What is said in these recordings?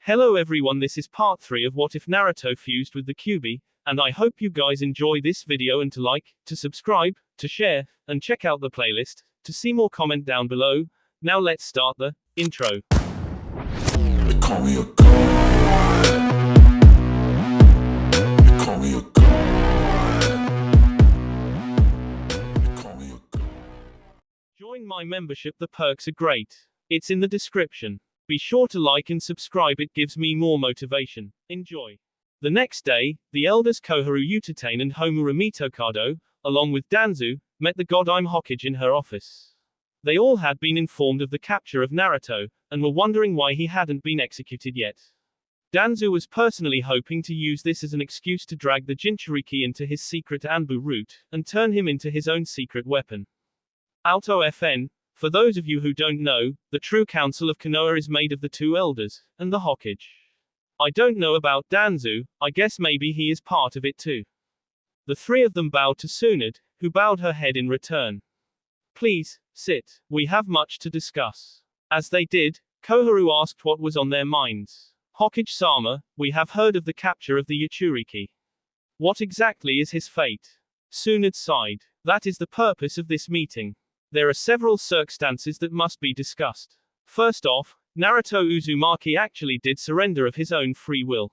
Hello everyone, this is part 3 of What If Naruto fused with the Kyuubi, and I hope you guys enjoy this video and to like, to subscribe, to share, and check out the playlist, to see more comment down below. Now let's start the intro. They call me a god. They call me a god. They call me a god. Join my membership, the perks are great. It's in the description. Be sure to like and subscribe, it gives me more motivation. Enjoy. The next day, the elders Koharu Utatane and Homura Mitokado, along with Danzu, met the Godime Hokage in her office. They all had been informed of the capture of Naruto, and were wondering why he hadn't been executed yet. Danzu was personally hoping to use this as an excuse to drag the Jinchuriki into his secret Anbu route, and turn him into his own secret weapon. Auto FN. For those of you who don't know, the true council of Konoha is made of the two elders, and the Hokage. I don't know about Danzu, I guess maybe he is part of it too. The three of them bowed to Tsunade, who bowed her head in return. Please, sit, we have much to discuss. As they did, Koharu asked what was on their minds. Hokage-sama, we have heard of the capture of the Jinchuriki. What exactly is his fate? Tsunade sighed. That is the purpose of this meeting. There are several circumstances that must be discussed. First off, Naruto Uzumaki actually did surrender of his own free will.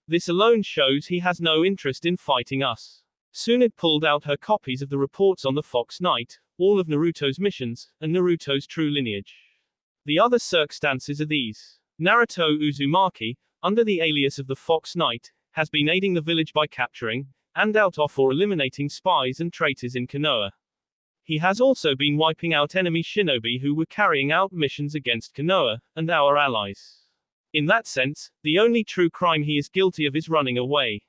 This alone shows he has no interest in fighting us. Tsunade pulled out her copies of the reports on the Fox Knight, all of Naruto's missions, and Naruto's true lineage. The other circumstances are these. Naruto Uzumaki, under the alias of the Fox Knight, has been aiding the village by capturing, and out off or eliminating spies and traitors in Konoha. He has also been wiping out enemy shinobi who were carrying out missions against Konoha, and our allies. In that sense, the only true crime he is guilty of is running away.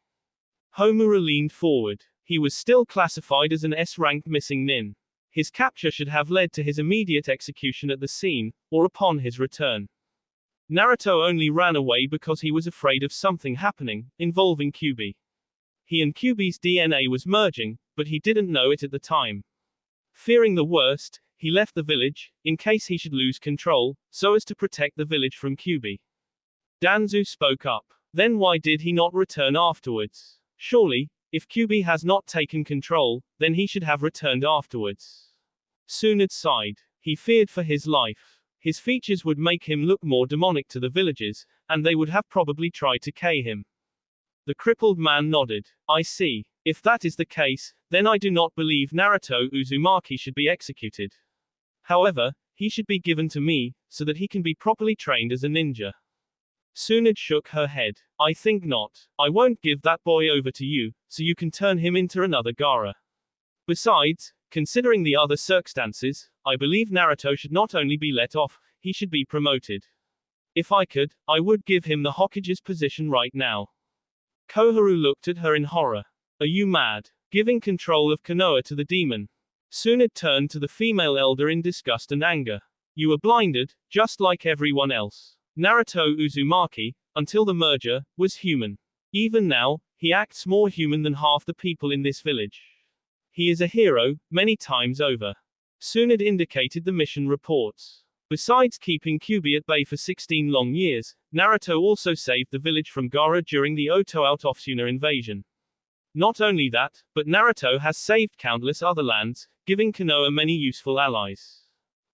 Homura leaned forward. He was still classified as an S-rank missing nin. His capture should have led to his immediate execution at the scene, or upon his return. Naruto only ran away because he was afraid of something happening, involving Kyuubi. He and Kyuubi's DNA was merging, but he didn't know it at the time. Fearing the worst, he left the village, in case he should lose control, so as to protect the village from Kyuubi. Danzu spoke up. Then why did he not return afterwards? Surely, if Kyuubi has not taken control, then he should have returned afterwards. Tsunade sighed. He feared for his life. His features would make him look more demonic to the villagers, and they would have probably tried to kill him. The crippled man nodded. I see. If that is the case, then I do not believe Naruto Uzumaki should be executed. However, he should be given to me, so that he can be properly trained as a ninja. Tsunade shook her head. I think not. I won't give that boy over to you, so you can turn him into another Gaara. Besides, considering the other circumstances, I believe Naruto should not only be let off, he should be promoted. If I could, I would give him the Hokage's position right now. Koharu looked at her in horror. Are you mad? Giving control of Konoha to the demon? Tsunade turned to the female elder in disgust and anger. You were blinded, just like everyone else. Naruto Uzumaki, until the merger, was human. Even now, he acts more human than half the people in this village. He is a hero, many times over. Tsunade indicated the mission reports. Besides keeping Kyuubi at bay for 16 long years, Naruto also saved the village from Gaara during the Oto out Ofsuna invasion. Not only that, but Naruto has saved countless other lands, giving Konoha many useful allies.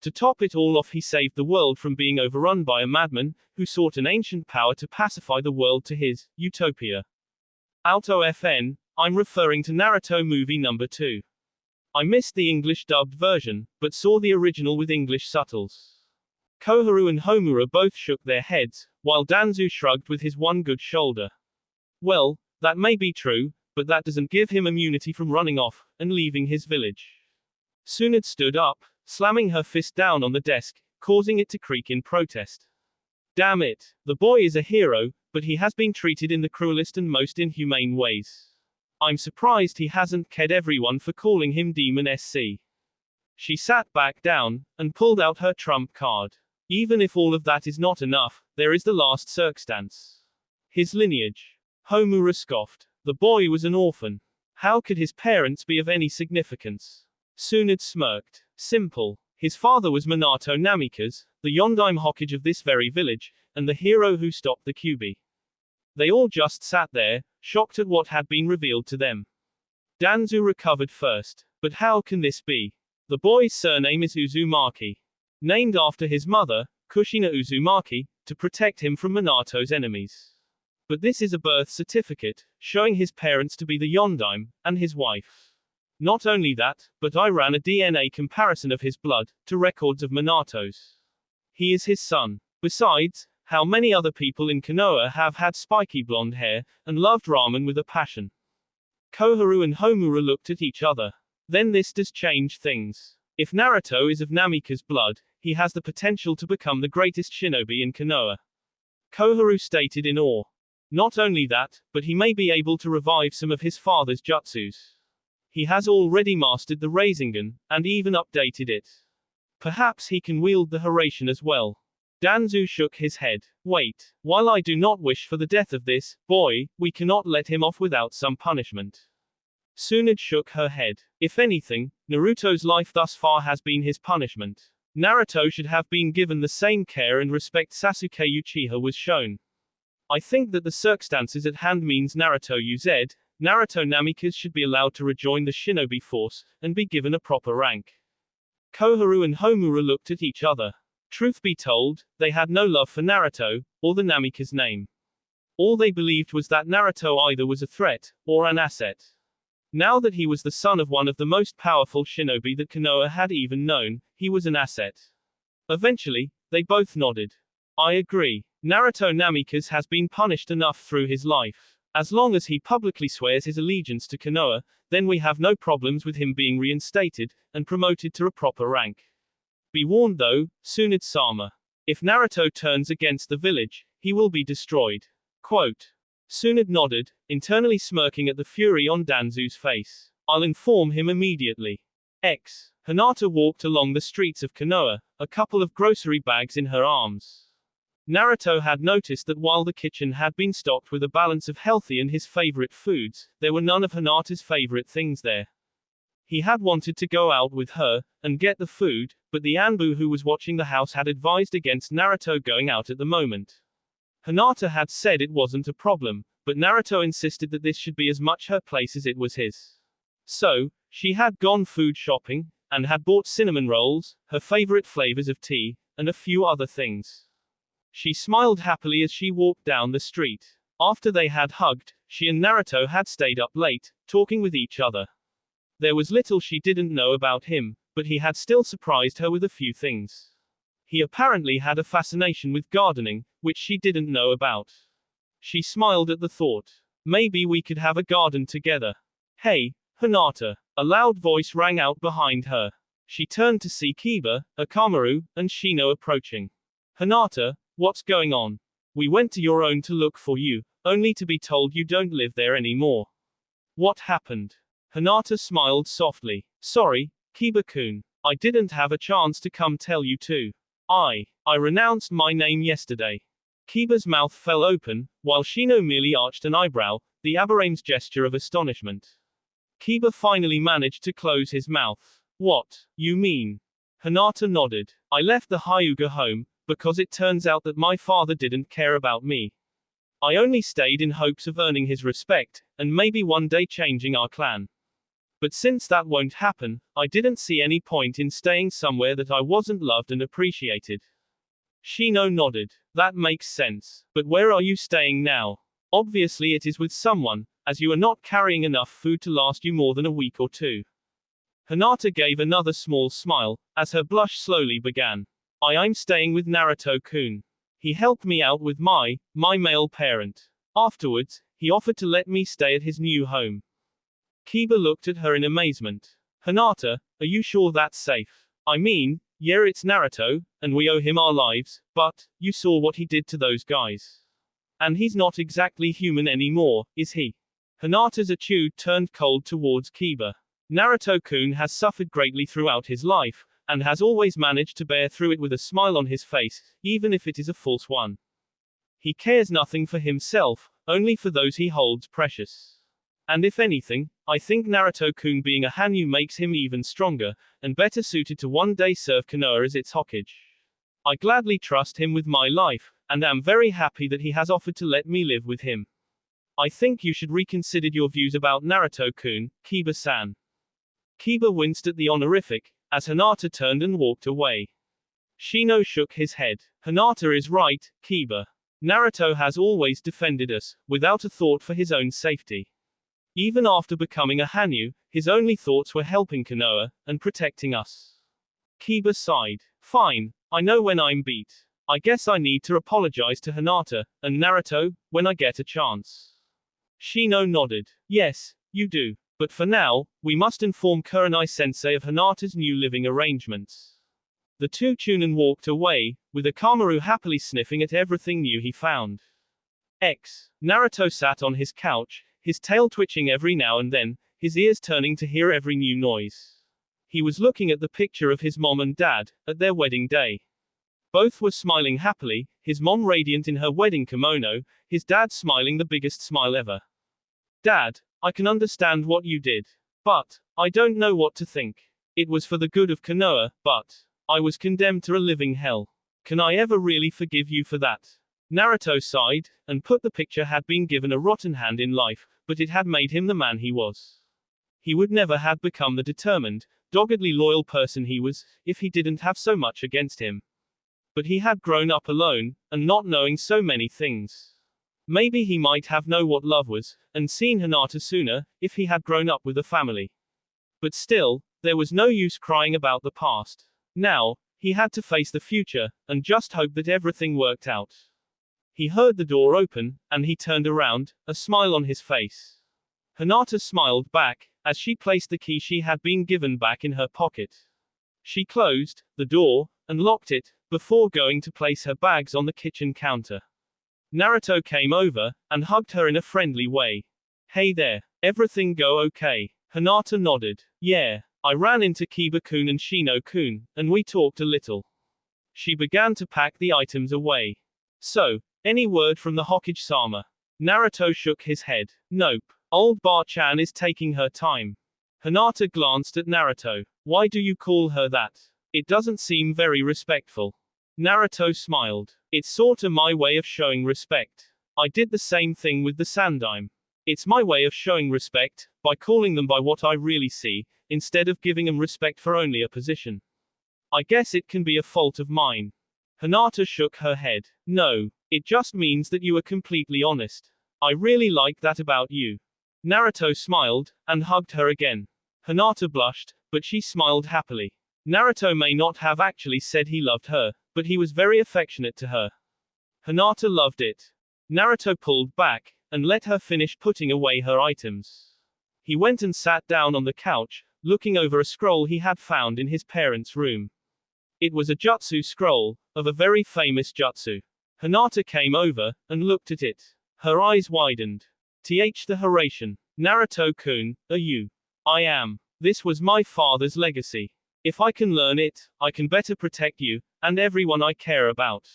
To top it all off, he saved the world from being overrun by a madman, who sought an ancient power to pacify the world to his utopia. Auto FN, I'm referring to Naruto movie number 2. I missed the English dubbed version, but saw the original with English subtitles. Koharu and Homura both shook their heads, while Danzu shrugged with his one good shoulder. Well, that may be true, but that doesn't give him immunity from running off, and leaving his village. Tsunade stood up, slamming her fist down on the desk, causing it to creak in protest. Damn it, the boy is a hero, but he has been treated in the cruelest and most inhumane ways. I'm surprised he hasn't killed everyone for calling him Demon SC. She sat back down, and pulled out her trump card. Even if all of that is not enough, there is the last circumstance. His lineage. Homura scoffed. The boy was an orphan. How could his parents be of any significance? Tsunade smirked. Simple. His father was Minato Namikaze, the Yondaime Hokage of this very village, and the hero who stopped the Kyuubi. They all just sat there, shocked at what had been revealed to them. Danzu recovered first. But how can this be? The boy's surname is Uzumaki. Named after his mother, Kushina Uzumaki, to protect him from Minato's enemies. But this is a birth certificate, showing his parents to be the Yondaime, and his wife. Not only that, but I ran a DNA comparison of his blood, to records of Minato's. He is his son. Besides, how many other people in Konoha have had spiky blonde hair, and loved ramen with a passion? Koharu and Homura looked at each other. Then this does change things. If Naruto is of Namika's blood, he has the potential to become the greatest shinobi in Konoha. Koharu stated in awe. Not only that, but he may be able to revive some of his father's jutsus. He has already mastered the Rasengan, and even updated it. Perhaps he can wield the Hiraishin as well. Danzu shook his head. Wait, while I do not wish for the death of this boy, we cannot let him off without some punishment. Tsunade shook her head. If anything, Naruto's life thus far has been his punishment. Naruto should have been given the same care and respect Sasuke Uchiha was shown. I think that the circumstances at hand means Naruto Namikaze should be allowed to rejoin the shinobi force, and be given a proper rank. Koharu and Homura looked at each other. Truth be told, they had no love for Naruto, or the Namikaze name. All they believed was that Naruto either was a threat, or an asset. Now that he was the son of one of the most powerful shinobi that Konoha had even known, he was an asset. Eventually, they both nodded. I agree. Naruto Namikaze has been punished enough through his life. As long as he publicly swears his allegiance to Konoha, then we have no problems with him being reinstated, and promoted to a proper rank. Be warned though, Tsunade-sama. If Naruto turns against the village, he will be destroyed. Quote. Tsunade nodded, internally smirking at the fury on Danzu's face. I'll inform him immediately. Hinata walked along the streets of Konoha, a couple of grocery bags in her arms. Naruto had noticed that while the kitchen had been stocked with a balance of healthy and his favorite foods, there were none of Hinata's favorite things there. He had wanted to go out with her, and get the food, but the Anbu who was watching the house had advised against Naruto going out at the moment. Hinata had said it wasn't a problem, but Naruto insisted that this should be as much her place as it was his. So, she had gone food shopping, and had bought cinnamon rolls, her favorite flavors of tea, and a few other things. She smiled happily as she walked down the street. After they had hugged, she and Naruto had stayed up late, talking with each other. There was little she didn't know about him, but he had still surprised her with a few things. He apparently had a fascination with gardening, which she didn't know about. She smiled at the thought. Maybe we could have a garden together. Hey, Hinata. A loud voice rang out behind her. She turned to see Kiba, Akamaru, and Shino approaching. Hinata, what's going on? We went to your own to look for you, only to be told you don't live there anymore. What happened? Hinata smiled softly. Sorry, Kiba-kun. I didn't have a chance to come tell you too. I renounced my name yesterday. Kiba's mouth fell open, while Shino merely arched an eyebrow, the Aberrame's gesture of astonishment. Kiba finally managed to close his mouth. What, you mean? Hinata nodded. I left the Hyuga home, because it turns out that my father didn't care about me. I only stayed in hopes of earning his respect, and maybe one day changing our clan. But since that won't happen, I didn't see any point in staying somewhere that I wasn't loved and appreciated. Shino nodded. That makes sense. But where are you staying now? Obviously it is with someone, as you are not carrying enough food to last you more than a week or two. Hinata gave another small smile, as her blush slowly began. I'm staying with Naruto-kun. He helped me out with my male parent. Afterwards, he offered to let me stay at his new home. Kiba looked at her in amazement. Hinata, are you sure that's safe? I mean, yeah, it's Naruto, and we owe him our lives, but, you saw what he did to those guys. And he's not exactly human anymore, is he? Hinata's attitude turned cold towards Kiba. Naruto-kun has suffered greatly throughout his life, and has always managed to bear through it with a smile on his face, even if it is a false one. He cares nothing for himself, only for those he holds precious. And if anything, I think Naruto-kun being a Hanyu makes him even stronger, and better suited to one day serve Konoha as its Hokage. I gladly trust him with my life, and am very happy that he has offered to let me live with him. I think you should reconsider your views about Naruto-kun, Kiba-san. Kiba winced at the honorific, as Hinata turned and walked away. Shino shook his head. Hinata is right, Kiba. Naruto has always defended us, without a thought for his own safety. Even after becoming a Hanyu, his only thoughts were helping Konoha, and protecting us. Kiba sighed. Fine, I know when I'm beat. I guess I need to apologize to Hinata, and Naruto, when I get a chance. Shino nodded. Yes, you do. But for now, we must inform Kurenai-sensei of Hinata's new living arrangements. The two Chunin walked away, with Akamaru happily sniffing at everything new he found. Naruto sat on his couch, his tail twitching every now and then, his ears turning to hear every new noise. He was looking at the picture of his mom and dad, at their wedding day. Both were smiling happily, his mom radiant in her wedding kimono, his dad smiling the biggest smile ever. Dad, I can understand what you did. But, I don't know what to think. It was for the good of Konoha, but I was condemned to a living hell. Can I ever really forgive you for that? Naruto sighed, and put the picture had been given a rotten hand in life, but it had made him the man he was. He would never have become the determined, doggedly loyal person he was, if he didn't have so much against him. But he had grown up alone, and not knowing so many things. Maybe he might have known what love was, and seen Hinata sooner, if he had grown up with a family. But still, there was no use crying about the past. Now, he had to face the future, and just hope that everything worked out. He heard the door open, and he turned around, a smile on his face. Hinata smiled back, as she placed the key she had been given back in her pocket. She closed the door, and locked it, before going to place her bags on the kitchen counter. Naruto came over, and hugged her in a friendly way. Hey there, everything go okay? Hinata nodded. Yeah, I ran into Kiba-kun and Shino-kun, and we talked a little. She began to pack the items away. So, any word from the Hokage-sama? Naruto shook his head. Nope. Old Bar-chan is taking her time. Hinata glanced at Naruto. Why do you call her that? It doesn't seem very respectful. Naruto smiled. It's sorta my way of showing respect. I did the same thing with the Sandaime. It's my way of showing respect, by calling them by what I really see, instead of giving them respect for only a position. I guess it can be a fault of mine. Hinata shook her head. No, it just means that you are completely honest. I really like that about you. Naruto smiled, and hugged her again. Hinata blushed, but she smiled happily. Naruto may not have actually said he loved her, but he was very affectionate to her. Hinata loved it. Naruto pulled back, and let her finish putting away her items. He went and sat down on the couch, looking over a scroll he had found in his parents' room. It was a jutsu scroll, of a very famous jutsu. Hinata came over, and looked at it. Her eyes widened. The Hiraishin. Naruto-kun, are you? I am. This was my father's legacy. If I can learn it, I can better protect you, and everyone I care about.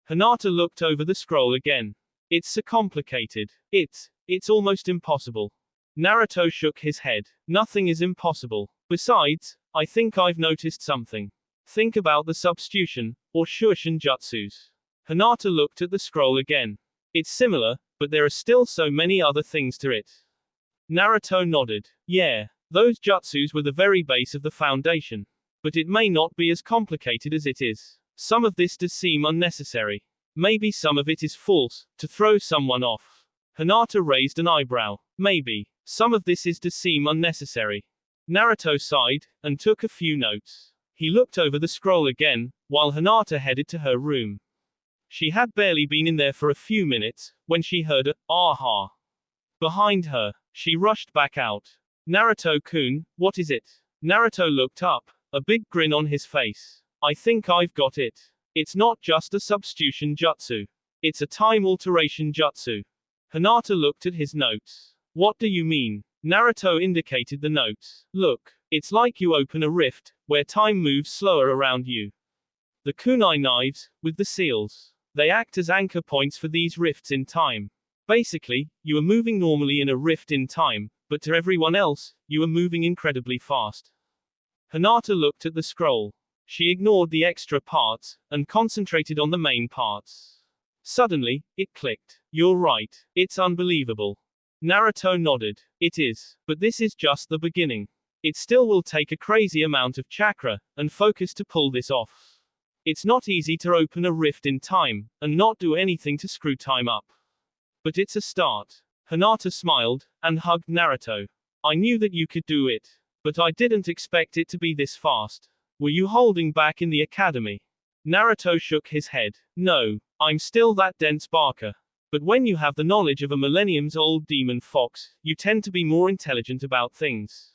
Hinata looked over the scroll again. It's so complicated. It's almost impossible. Naruto shook his head. Nothing is impossible. Besides, I think I've noticed something. Think about the substitution, or Shuushin jutsus. Hinata looked at the scroll again. It's similar, but there are still so many other things to it. Naruto nodded. Yeah, those jutsus were the very base of the foundation. But it may not be as complicated as it is. Some of this does seem unnecessary. Maybe some of it is false, to throw someone off. Hinata raised an eyebrow. Maybe. Some of this is to seem unnecessary. Naruto sighed, and took a few notes. He looked over the scroll again, while Hinata headed to her room. She had barely been in there for a few minutes, when she heard a aha behind her. She rushed back out. Naruto-kun, what is it? Naruto looked up, a big grin on his face. I think I've got it. It's not just a substitution jutsu. It's a time alteration jutsu. Hinata looked at his notes. What do you mean? Naruto indicated the notes. Look, it's like you open a rift, where time moves slower around you. The kunai knives, with the seals. They act as anchor points for these rifts in time. Basically, you are moving normally in a rift in time, but to everyone else, you are moving incredibly fast. Hinata looked at the scroll. She ignored the extra parts, and concentrated on the main parts. Suddenly, it clicked. You're right. It's unbelievable. Naruto nodded. It is. But this is just the beginning. It still will take a crazy amount of chakra and focus to pull this off. It's not easy to open a rift in time, and not do anything to screw time up. But it's a start. Hinata smiled, and hugged Naruto. I knew that you could do it. But I didn't expect it to be this fast. Were you holding back in the academy? Naruto shook his head. No, I'm still that dense barker. But when you have the knowledge of a millenniums-old demon fox, you tend to be more intelligent about things.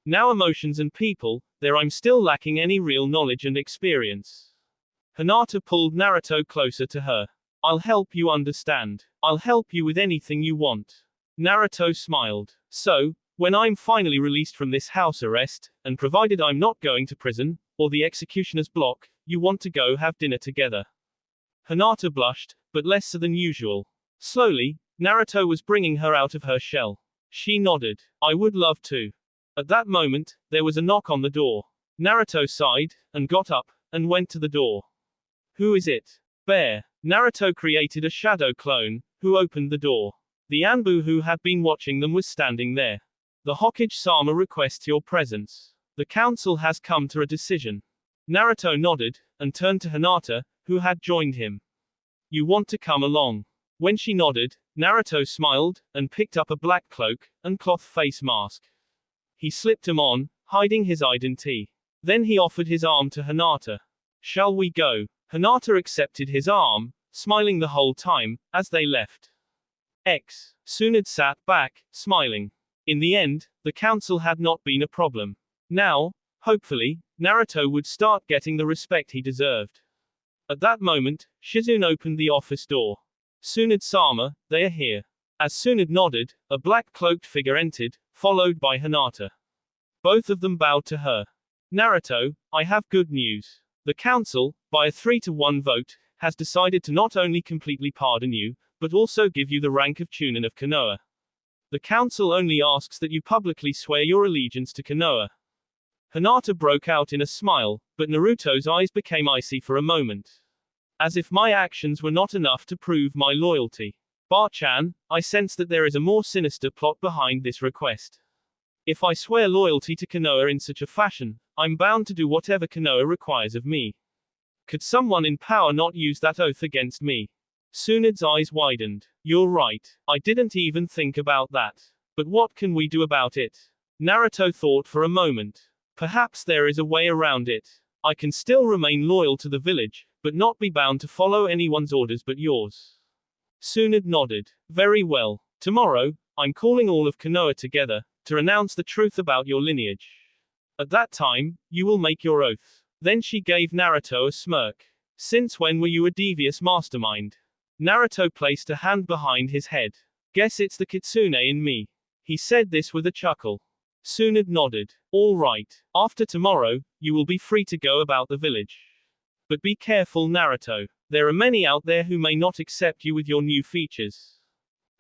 Now emotions and people, there I'm still lacking any real knowledge and experience. Hinata pulled Naruto closer to her. I'll help you understand. I'll help you with anything you want. Naruto smiled. So, when I'm finally released from this house arrest, and provided I'm not going to prison, or the executioner's block, you want to go have dinner together. Hinata blushed, but less so than usual. Slowly, Naruto was bringing her out of her shell. She nodded. I would love to. At that moment, there was a knock on the door. Naruto sighed, and got up, and went to the door. Who is it? Bear. Naruto created a shadow clone, who opened the door. The Anbu who had been watching them was standing there. The Hokage-sama requests your presence. The council has come to a decision. Naruto nodded, and turned to Hinata, who had joined him. You want to come along? When she nodded, Naruto smiled, and picked up a black cloak, and cloth face mask. He slipped them on, hiding his identity. Then he offered his arm to Hinata. Shall we go? Hinata accepted his arm, smiling the whole time, as they left. Tsunade sat back, smiling. In the end, the council had not been a problem. Now, hopefully, Naruto would start getting the respect he deserved. At that moment, Shizune opened the office door. Tsunade-sama, they are here. As Tsunade nodded, a black-cloaked figure entered, followed by Hinata. Both of them bowed to her. Naruto, I have good news. The council, by a 3-to-1 vote, has decided to not only completely pardon you, but also give you the rank of Chunin of Konoha. The council only asks that you publicly swear your allegiance to Konoha. Hinata broke out in a smile, but Naruto's eyes became icy for a moment. As if my actions were not enough to prove my loyalty. Bar-chan, I sense that there is a more sinister plot behind this request. If I swear loyalty to Konoha in such a fashion, I'm bound to do whatever Konoha requires of me. Could someone in power not use that oath against me? Tsunade's eyes widened. You're right. I didn't even think about that. But what can we do about it? Naruto thought for a moment. Perhaps there is a way around it. I can still remain loyal to the village, but not be bound to follow anyone's orders but yours. Tsunade nodded. Very well. Tomorrow, I'm calling all of Konoha together, to announce the truth about your lineage. At that time, you will make your oath. Then she gave Naruto a smirk. Since when were you a devious mastermind? Naruto placed a hand behind his head. Guess it's the kitsune in me. He said this with a chuckle. Tsunade nodded. All right. After tomorrow, you will be free to go about the village. But be careful, Naruto. There are many out there who may not accept you with your new features.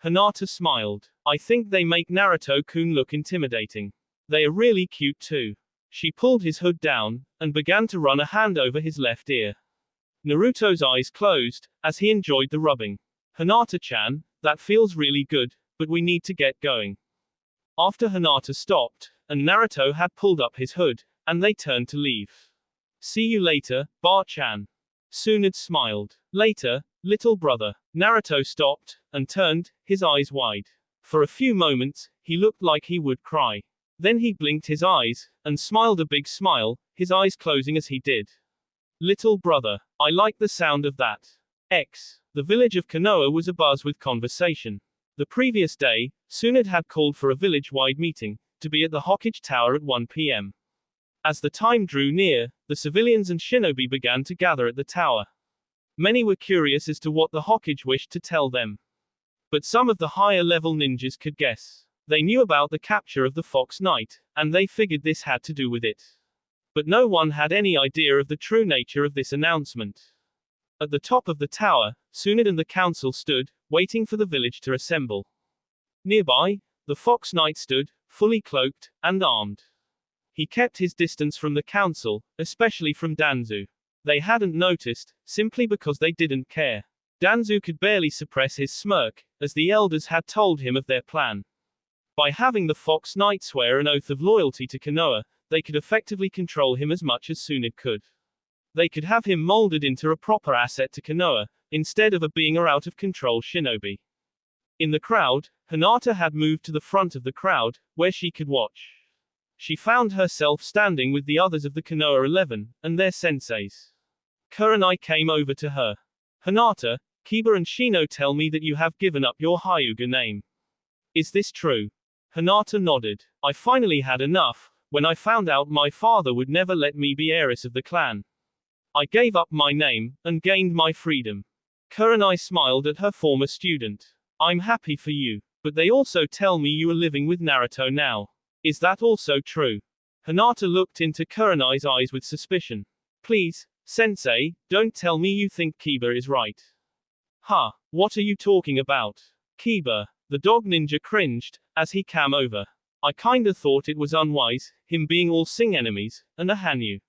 Hinata smiled. I think they make Naruto-kun look intimidating. They are really cute too. She pulled his hood down, and began to run a hand over his left ear. Naruto's eyes closed, as he enjoyed the rubbing. Hinata-chan, that feels really good, but we need to get going. After Hinata stopped, and Naruto had pulled up his hood, and they turned to leave. See you later, Bar-chan. Tsunade smiled. Later, little brother. Naruto stopped, and turned, his eyes wide. For a few moments, he looked like he would cry. Then he blinked his eyes, and smiled a big smile, his eyes closing as he did. Little brother. I like the sound of that. The village of Konoha was abuzz with conversation. The previous day, Tsunade had called for a village-wide meeting, to be at the Hokage Tower at 1 p.m. As the time drew near, the civilians and shinobi began to gather at the tower. Many were curious as to what the Hokage wished to tell them. But some of the higher-level ninjas could guess. They knew about the capture of the Fox Knight, and they figured this had to do with it. But no one had any idea of the true nature of this announcement. At the top of the tower, Tsunade and the council stood, waiting for the village to assemble. Nearby, the Fox Knight stood, fully cloaked, and armed. He kept his distance from the council, especially from Danzu. They hadn't noticed, simply because they didn't care. Danzu could barely suppress his smirk, as the elders had told him of their plan. By having the Fox Knight swear an oath of loyalty to Konoha, they could effectively control him as much as Tsunade could. They could have him molded into a proper asset to Konoha, instead of a being or out-of-control shinobi. In the crowd, Hinata had moved to the front of the crowd, where she could watch. She found herself standing with the others of the Konoha 11, and their senseis. Kurenai came over to her. Hinata, Kiba and Shino tell me that you have given up your Hyuga name. Is this true? Hinata nodded. I finally had enough, when I found out my father would never let me be heiress of the clan. I gave up my name, and gained my freedom. Kurenai smiled at her former student. I'm happy for you, but they also tell me you are living with Naruto now. Is that also true? Hinata looked into Kurenai's eyes with suspicion. Please, sensei, don't tell me you think Kiba is right. Huh, what are you talking about? Kiba, the dog ninja cringed, as he came over. I kinda thought it was unwise, him being all Sing enemies, and a Hanyu.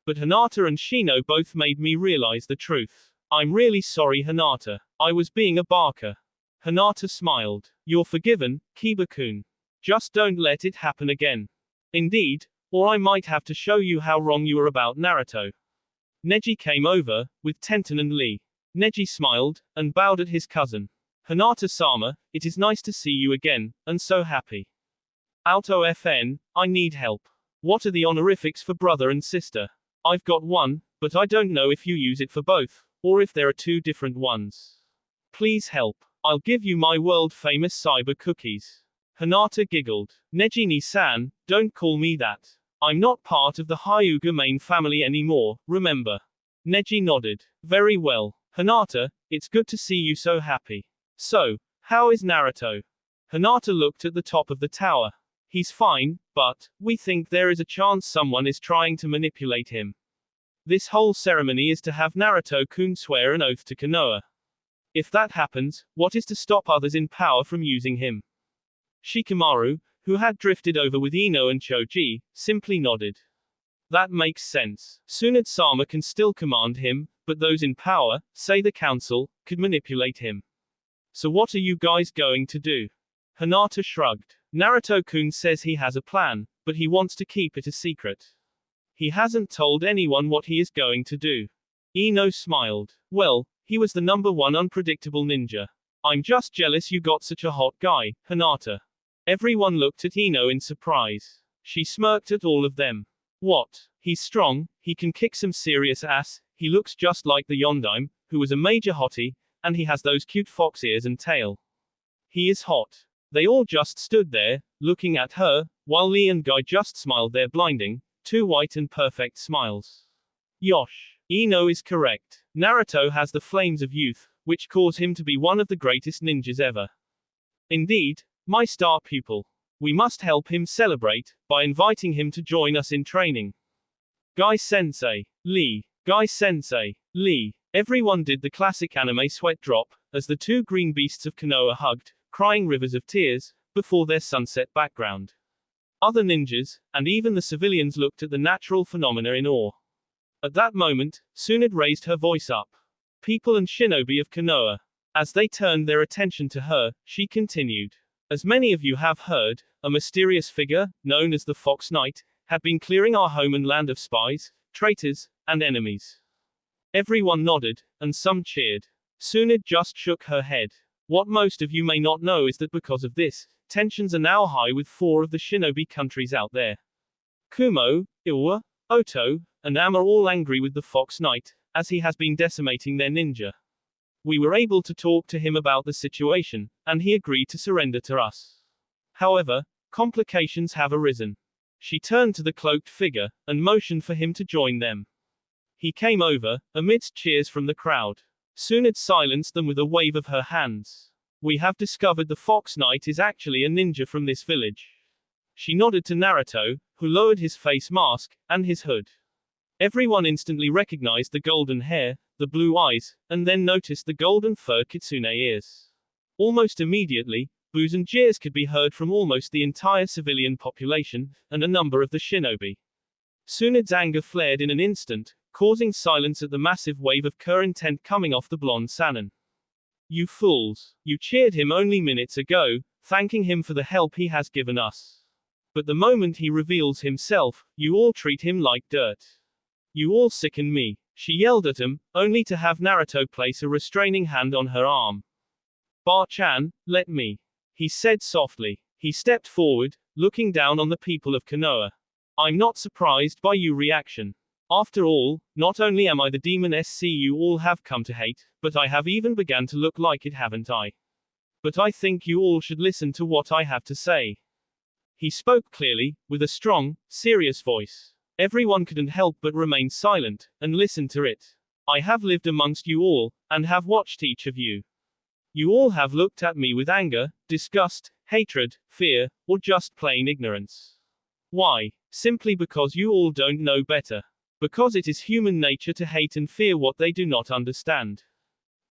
But Hinata and Shino both made me realize the truth. I'm really sorry Hinata, I was being a barker. Hinata smiled. You're forgiven, Kiba-kun. Just don't let it happen again. Indeed, or I might have to show you how wrong you are about Naruto. Neji came over, with Tenten and Lee. Neji smiled, and bowed at his cousin. Hinata-sama, it is nice to see you again, and so happy. Alto FN, I need help. What are the honorifics for brother and sister? I've got one, but I don't know if you use it for both, or if there are two different ones. Please help. I'll give you my world-famous cyber cookies. Hinata giggled. Neji-ni-san, don't call me that. I'm not part of the Hyuga main family anymore, remember? Neji nodded. Very well. Hinata, it's good to see you so happy. So, how is Naruto? Hinata looked at the top of the tower. He's fine, but we think there is a chance someone is trying to manipulate him. This whole ceremony is to have Naruto-kun swear an oath to Konoha. If that happens, what is to stop others in power from using him? Shikamaru, who had drifted over with Ino and Choji, simply nodded. That makes sense. Tsunade-sama can still command him, but those in power, say the council, could manipulate him. So what are you guys going to do? Hinata shrugged. Naruto-kun says he has a plan, but he wants to keep it a secret. He hasn't told anyone what he is going to do. Ino smiled. Well, he was the #1 unpredictable ninja. I'm just jealous you got such a hot guy, Hinata. Everyone looked at Ino in surprise. She smirked at all of them. What? He's strong, he can kick some serious ass, he looks just like the Yondaime, who was a major hottie, and he has those cute fox ears and tail. He is hot. They all just stood there, looking at her, while Lee and Guy just smiled their blinding, two white and perfect smiles. Yosh. Ino is correct. Naruto has the flames of youth, which cause him to be one of the greatest ninjas ever. Indeed, my star pupil. We must help him celebrate, by inviting him to join us in training. Guy-sensei. Lee. Guy-sensei. Lee. Everyone did the classic anime sweat drop, as the two green beasts of Konoha hugged, crying rivers of tears, before their sunset background. Other ninjas, and even the civilians looked at the natural phenomena in awe. At that moment, Tsunade raised her voice up. People and shinobi of Konoha. As they turned their attention to her, she continued. As many of you have heard, a mysterious figure, known as the Fox Knight, had been clearing our home and land of spies, traitors, and enemies. Everyone nodded, and some cheered. Tsunade just shook her head. What most of you may not know is that because of this, tensions are now high with 4 of the shinobi countries out there. Kumo, Iwa, Oto, and Am are all angry with the Fox Knight, as he has been decimating their ninja. We were able to talk to him about the situation, and he agreed to surrender to us. However, complications have arisen. She turned to the cloaked figure, and motioned for him to join them. He came over, amidst cheers from the crowd. Tsunade silenced them with a wave of her hands. We have discovered the Fox Knight is actually a ninja from this village. She nodded to Naruto, who lowered his face mask, and his hood. Everyone instantly recognized the golden hair, the blue eyes, and then noticed the golden fur kitsune ears. Almost immediately, boos and jeers could be heard from almost the entire civilian population, and a number of the shinobi. Tsunde's anger flared in an instant, causing silence at the massive wave of pure intent coming off the blonde Sannin. You fools! You cheered him only minutes ago, thanking him for the help he has given us. But the moment he reveals himself, you all treat him like dirt. You all sicken me. She yelled at him, only to have Naruto place a restraining hand on her arm. Ba-chan, let me. He said softly. He stepped forward, looking down on the people of Konoha. I'm not surprised by your reaction. After all, not only am I the demon SC you all have come to hate, but I have even begun to look like it, haven't I? But I think you all should listen to what I have to say. He spoke clearly, with a strong, serious voice. Everyone couldn't help but remain silent, and listen to it. I have lived amongst you all, and have watched each of you. You all have looked at me with anger, disgust, hatred, fear, or just plain ignorance. Why? Simply because you all don't know better. Because it is human nature to hate and fear what they do not understand.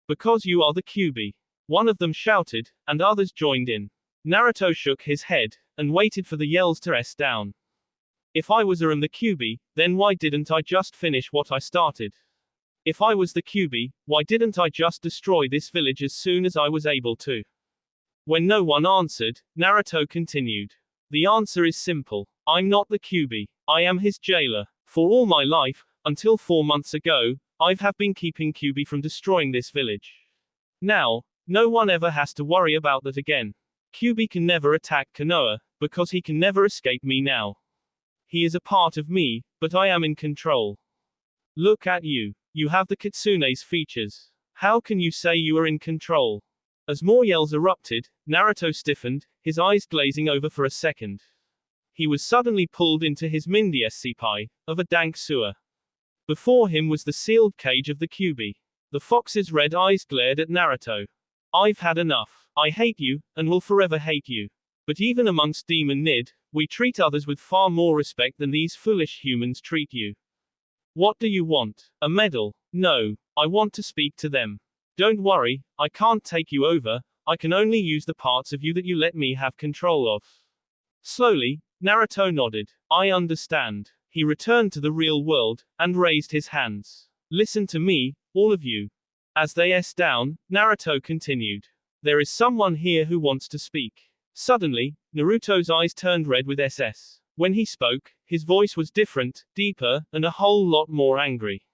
Because you are the Kyuubi. One of them shouted, and others joined in. Naruto shook his head, and waited for the yells to rest down. If I was the Kyuubi, then why didn't I just finish what I started? If I was the Kyuubi, why didn't I just destroy this village as soon as I was able to? When no one answered, Naruto continued. The answer is simple. I'm not the Kyuubi. I am his jailer. For all my life, until 4 months ago, I have been keeping Kyuubi from destroying this village. Now, no one ever has to worry about that again. Kyuubi can never attack Konoha, because he can never escape me now. He is a part of me, but I am in control. Look at you. You have the kitsune's features. How can you say you are in control? As more yells erupted, Naruto stiffened, his eyes glazing over for a second. He was suddenly pulled into his Mindy Senpai, of a dank sewer. Before him was the sealed cage of the Kyuubi. The fox's red eyes glared at Naruto. I've had enough. I hate you, and will forever hate you. But even amongst Demon Nid, we treat others with far more respect than these foolish humans treat you. What do you want? A medal? No. I want to speak to them. Don't worry, I can't take you over, I can only use the parts of you that you let me have control of. Slowly, Naruto nodded. I understand. He returned to the real world, and raised his hands. Listen to me, all of you. As they down, Naruto continued. There is someone here who wants to speak. Suddenly, Naruto's eyes turned red with SS. When he spoke, his voice was different, deeper, and a whole lot more angry.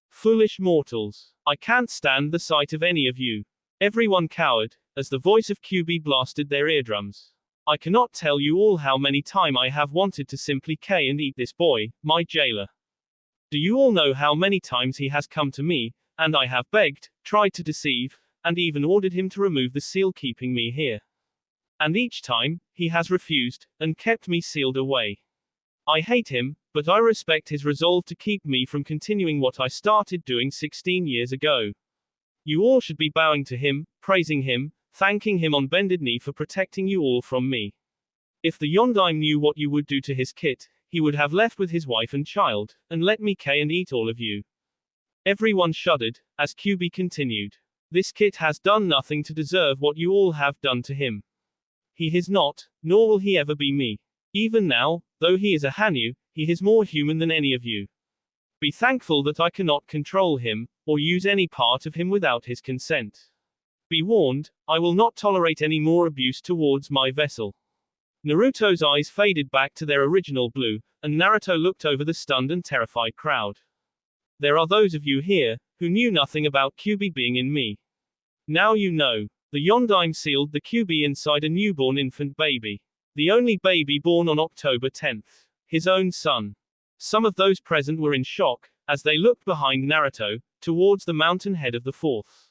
Foolish mortals. I can't stand the sight of any of you. Everyone cowered, as the voice of Kyuubi blasted their eardrums. I cannot tell you all how many times I have wanted to simply K and eat this boy, my jailer. Do you all know how many times he has come to me, and I have begged, tried to deceive, and even ordered him to remove the seal keeping me here? And each time, he has refused, and kept me sealed away. I hate him, but I respect his resolve to keep me from continuing what I started doing 16 years ago. You all should be bowing to him, praising him, thanking him on bended knee for protecting you all from me. If the Yondaime knew what you would do to his kit, he would have left with his wife and child, and let me K and eat all of you. Everyone shuddered, as Kyuubi continued. This kit has done nothing to deserve what you all have done to him. He is not, nor will he ever be me. Even now, though he is a Hanyu, he is more human than any of you. Be thankful that I cannot control him, or use any part of him without his consent. Be warned, I will not tolerate any more abuse towards my vessel. Naruto's eyes faded back to their original blue, and Naruto looked over the stunned and terrified crowd. There are those of you here, who knew nothing about Kyuubi being in me. Now you know. The Yondaime sealed the Kyuubi inside a newborn infant baby. The only baby born on October 10th. His own son. Some of those present were in shock, as they looked behind Naruto, towards the mountain head of the fourth.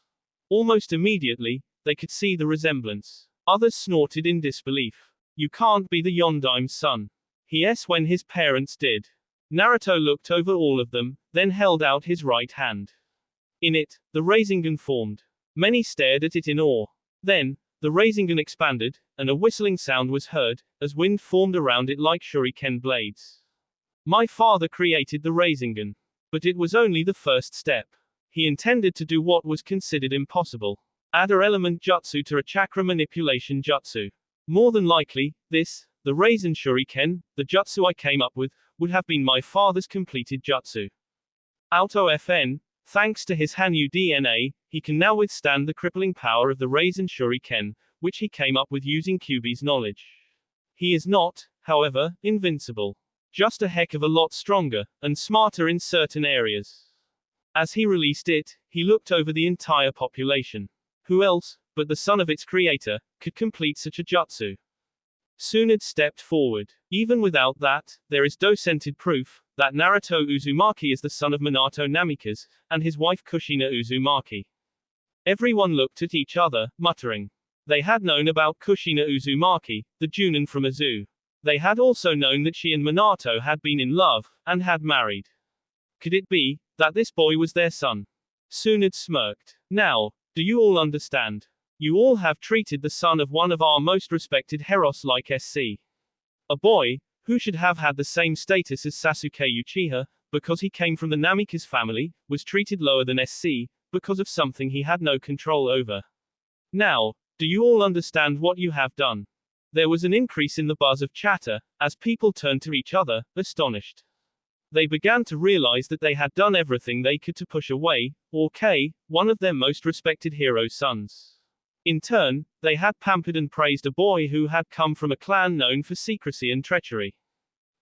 Almost immediately, they could see the resemblance. Others snorted in disbelief. You can't be the Yondaime's son. Yes, when his parents did. Naruto looked over all of them, then held out his right hand. In it, the Rasengan formed. Many stared at it in awe. Then, the Rasengan expanded, and a whistling sound was heard, as wind formed around it like shuriken blades. My father created the Rasengan. But it was only the first step. He intended to do what was considered impossible. Add a element jutsu to a chakra manipulation jutsu. More than likely, this, the Raisin Shuriken, the jutsu I came up with, would have been my father's completed jutsu. Auto FN, thanks to his Hanyu DNA, he can now withstand the crippling power of the Raisin Shuriken, which he came up with using Kyuubi's knowledge. He is not, however, invincible. Just a heck of a lot stronger, and smarter in certain areas. As he released it, he looked over the entire population. Who else, but the son of its creator, could complete such a jutsu? Tsunade stepped forward. Even without that, there is documented proof that Naruto Uzumaki is the son of Minato Namikaze, and his wife Kushina Uzumaki. Everyone looked at each other, muttering. They had known about Kushina Uzumaki, the Junin from Azu. They had also known that she and Minato had been in love, and had married. Could it be that this boy was their son? Tsunade smirked. Now, do you all understand? You all have treated the son of one of our most respected heroes like SC. A boy, who should have had the same status as Sasuke Uchiha, because he came from the Namikaze family, was treated lower than SC, because of something he had no control over. Now, do you all understand what you have done? There was an increase in the buzz of chatter, as people turned to each other, astonished. They began to realize that they had done everything they could to push away, or K, one of their most respected hero's sons. In turn, they had pampered and praised a boy who had come from a clan known for secrecy and treachery.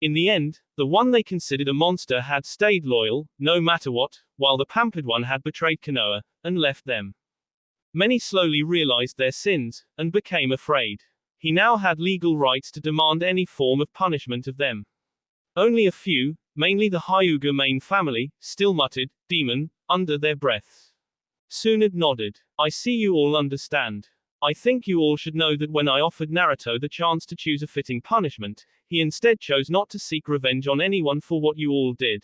In the end, the one they considered a monster had stayed loyal, no matter what, while the pampered one had betrayed Konoha, and left them. Many slowly realized their sins, and became afraid. He now had legal rights to demand any form of punishment of them. Only a few, mainly the Hyuga main family, still muttered, "Demon," under their breaths. Tsunade nodded. I see you all understand. I think you all should know that when I offered Naruto the chance to choose a fitting punishment, he instead chose not to seek revenge on anyone for what you all did.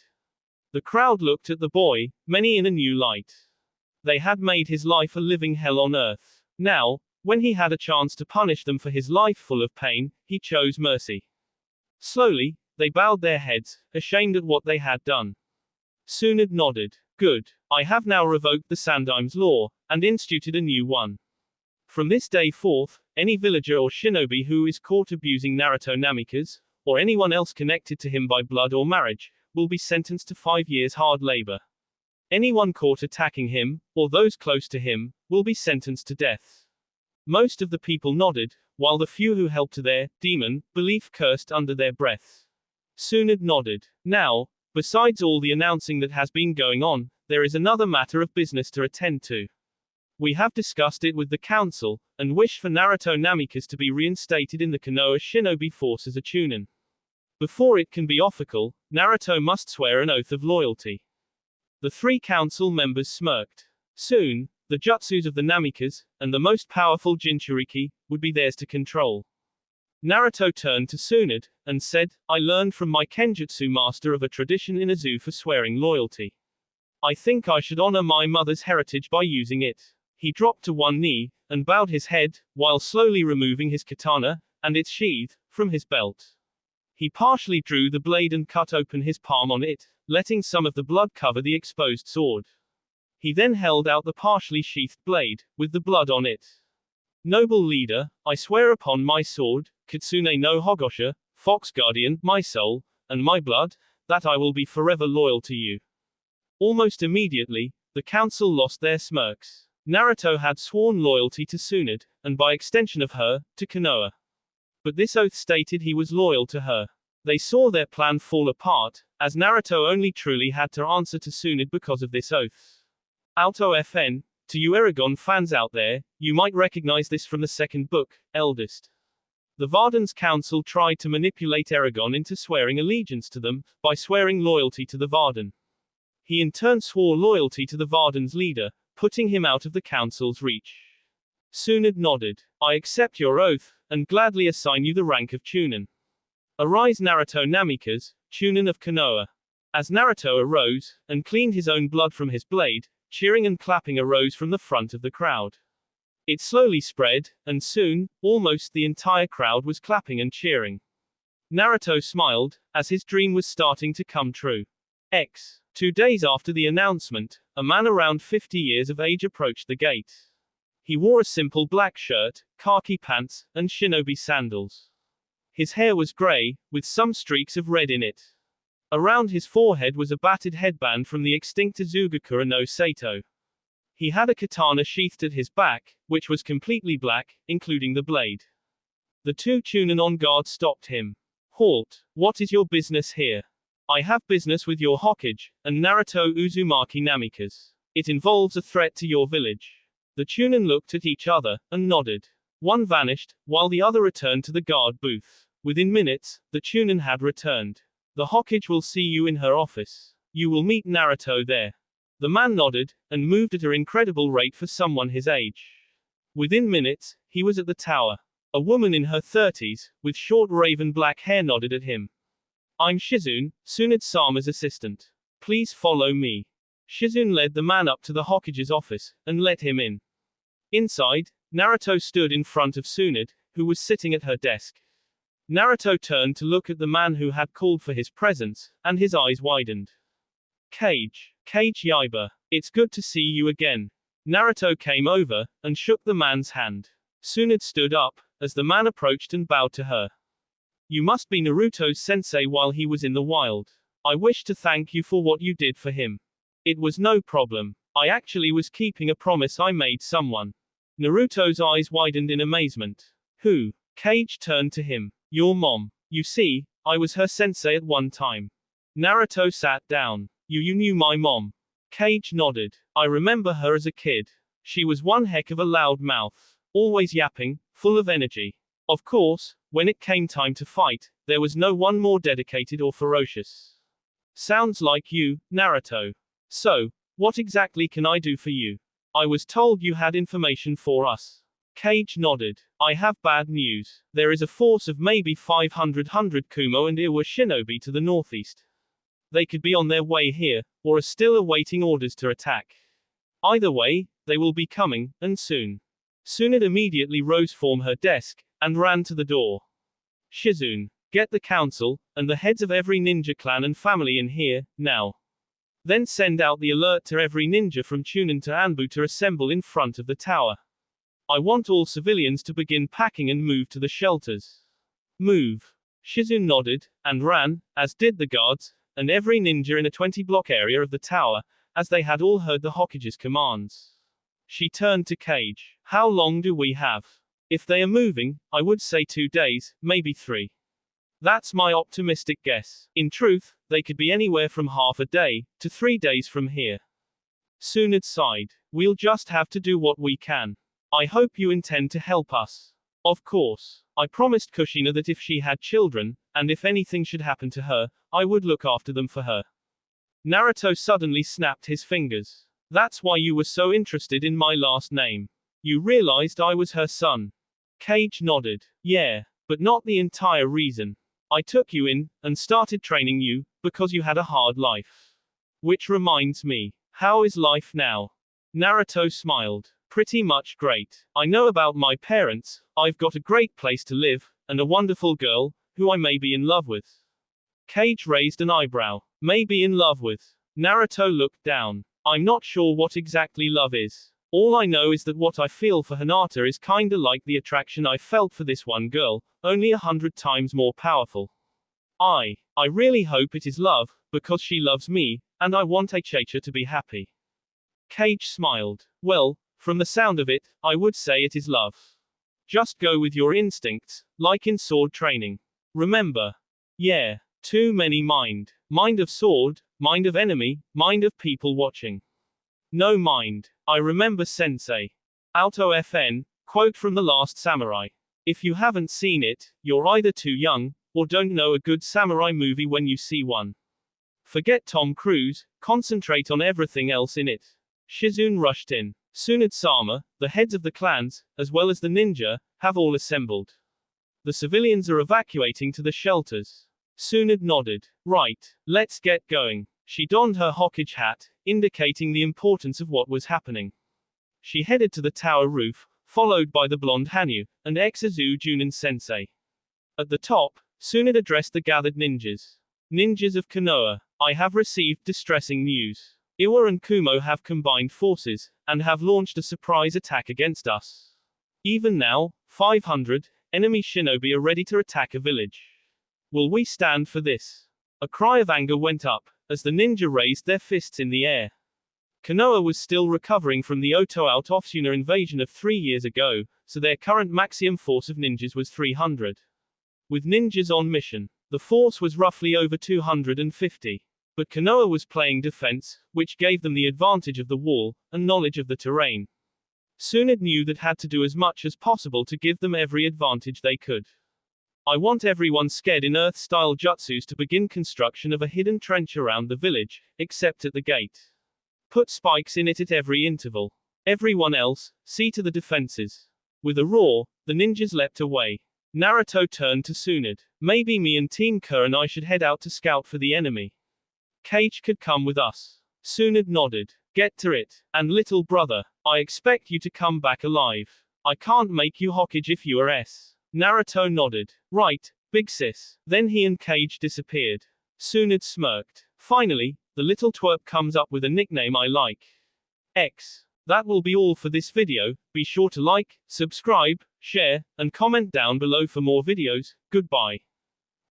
The crowd looked at the boy, many in a new light. They had made his life a living hell on earth. Now, when he had a chance to punish them for his life full of pain, he chose mercy. Slowly, they bowed their heads, ashamed at what they had done. Tsunade nodded. Good. I have now revoked the Sandaim's law, and instituted a new one. From this day forth, any villager or shinobi who is caught abusing Naruto Namikaze, or anyone else connected to him by blood or marriage, will be sentenced to 5 years hard labor. Anyone caught attacking him, or those close to him, will be sentenced to death. Most of the people nodded, while the few who held to their demon belief cursed under their breaths. Tsunade nodded. Now, besides all the announcing that has been going on, there is another matter of business to attend to. We have discussed it with the council, and wish for Naruto Namikaze to be reinstated in the Konoha Shinobi Force as a Chunin. Before it can be official, Naruto must swear an oath of loyalty. The 3 council members smirked. Soon, the jutsus of the Namikaze, and the most powerful Jinchuriki, would be theirs to control. Naruto turned to Tsunade, and said, I learned from my Kenjutsu master of a tradition in Azu for swearing loyalty. I think I should honor my mother's heritage by using it. He dropped to one knee, and bowed his head, while slowly removing his katana, and its sheath, from his belt. He partially drew the blade and cut open his palm on it, letting some of the blood cover the exposed sword. He then held out the partially sheathed blade, with the blood on it. Noble leader, I swear upon my sword, Kitsune no Hogosha, Fox Guardian, my soul, and my blood, that I will be forever loyal to you. Almost immediately, the council lost their smirks. Naruto had sworn loyalty to Tsunade, and by extension of her, to Konoha. But this oath stated he was loyal to her. They saw their plan fall apart, as Naruto only truly had to answer to Tsunade because of this oath. Auto FN, to you Eragon fans out there, you might recognize this from the second book, Eldest. The Varden's council tried to manipulate Eragon into swearing allegiance to them, by swearing loyalty to the Varden. He in turn swore loyalty to the Varden's leader, putting him out of the council's reach. Tsunade nodded. I accept your oath, and gladly assign you the rank of Chunin. Arise Naruto Namikaze, Chunin of Konoha. As Naruto arose, and cleaned his own blood from his blade, cheering and clapping arose from the front of the crowd. It slowly spread, and soon, almost the entire crowd was clapping and cheering. Naruto smiled, as his dream was starting to come true. X. 2 days after the announcement, a man around 50 years of age approached the gate. He wore a simple black shirt, khaki pants, and shinobi sandals. His hair was gray, with some streaks of red in it. Around his forehead was a battered headband from the extinct Azugakura no Sato. He had a katana sheathed at his back, which was completely black, including the blade. The two Chunin on guard stopped him. Halt, what is your business here? I have business with your Hokage, and Naruto Uzumaki Namikaze. It involves a threat to your village. The Chunin looked at each other, and nodded. One vanished, while the other returned to the guard booth. Within minutes, the Chunin had returned. The Hokage will see you in her office. You will meet Naruto there. The man nodded, and moved at an incredible rate for someone his age. Within minutes, he was at the tower. A woman in her 30s, with short raven black hair nodded at him. I'm Shizune, Tsunade-sama's assistant. Please follow me. Shizune led the man up to the Hokage's office, and let him in. Inside, Naruto stood in front of Tsunade, who was sitting at her desk. Naruto turned to look at the man who had called for his presence, and his eyes widened. Kage Yaiba. It's good to see you again. Naruto came over, and shook the man's hand. Tsunade stood up, as the man approached and bowed to her. You must be Naruto's sensei while he was in the wild. I wish to thank you for what you did for him. It was no problem. I actually was keeping a promise I made someone. Naruto's eyes widened in amazement. Who? Kage turned to him. Your mom. You see, I was her sensei at one time. Naruto sat down. You knew my mom. Kage nodded. I remember her as a kid. She was one heck of a loud mouth. Always yapping, full of energy. Of course, when it came time to fight, there was no one more dedicated or ferocious. Sounds like you, Naruto. So, what exactly can I do for you? I was told you had information for us. Kage nodded. I have bad news. There is a force of maybe 500 Kumo and Iwa shinobi to the northeast. They could be on their way here, or are still awaiting orders to attack. Either way, they will be coming, and soon. Tsunade immediately rose from her desk, and ran to the door. Shizune, get the council, and the heads of every ninja clan and family in here, now. Then send out the alert to every ninja from Chunin to Anbu to assemble in front of the tower. I want all civilians to begin packing and move to the shelters. Move. Shizune nodded, and ran, as did the guards, and every ninja in a 20-block area of the tower, as they had all heard the Hokage's commands. She turned to Kage. How long do we have? If they are moving, I would say 2 days, maybe 3. That's my optimistic guess. In truth, they could be anywhere from half a day, to 3 days from here. Tsunade sighed. We'll just have to do what we can. I hope you intend to help us. Of course. I promised Kushina that if she had children, and if anything should happen to her, I would look after them for her. Naruto suddenly snapped his fingers. That's why you were so interested in my last name. You realized I was her son. Kage nodded. Yeah, but not the entire reason. I took you in, and started training you, because you had a hard life. Which reminds me, how is life now? Naruto smiled. Pretty much great. I know about my parents, I've got a great place to live, and a wonderful girl, who I may be in love with. Kage raised an eyebrow. May be in love with. Naruto looked down. I'm not sure what exactly love is. All I know is that what I feel for Hinata is kinda like the attraction I felt for this one girl, only 100 times more powerful. I really hope it is love, because she loves me, and I want Achecha to be happy. Kage smiled. Well, from the sound of it, I would say it is love. Just go with your instincts, like in sword training. Remember. Yeah. Too many mind. Mind of sword, mind of enemy, mind of people watching. No mind. I remember sensei. Auto FN, quote from The Last Samurai. If you haven't seen it, you're either too young, or don't know a good samurai movie when you see one. Forget Tom Cruise, concentrate on everything else in it. Shizune rushed in. Tsunade-sama, the heads of the clans, as well as the ninja, have all assembled. The civilians are evacuating to the shelters. Tsunade nodded. Right, let's get going. She donned her Hokage hat, indicating the importance of what was happening. She headed to the tower roof, followed by the blonde Hanyu, and Exazu Junin sensei. At the top, Tsunade addressed the gathered ninjas. Ninjas of Konoha. I have received distressing news. Iwa and Kumo have combined forces, and have launched a surprise attack against us. Even now, 500 enemy shinobi are ready to attack a village. Will we stand for this? A cry of anger went up, as the ninja raised their fists in the air. Konoha was still recovering from the Oto out Ofsuna invasion of 3 years ago, so their current maximum force of ninjas was 300. With ninjas on mission, the force was roughly over 250. But Konoha was playing defense, which gave them the advantage of the wall, and knowledge of the terrain. Tsunade knew that had to do as much as possible to give them every advantage they could. I want everyone scared in Earth-style jutsus to begin construction of a hidden trench around the village, except at the gate. Put spikes in it at every interval. Everyone else, see to the defenses. With a roar, the ninjas leapt away. Naruto turned to Tsunade. Maybe me and Team Kerr and I should head out to scout for the enemy. Kage could come with us. Tsunade nodded. Get to it. And little brother, I expect you to come back alive. I can't make you Hokage if you are S. Naruto nodded. Right, big sis. Then he and Kage disappeared. Tsunade smirked. Finally, the little twerp comes up with a nickname I like. X. That will be all for this video. Be sure to like, subscribe, share, and comment down below for more videos. Goodbye.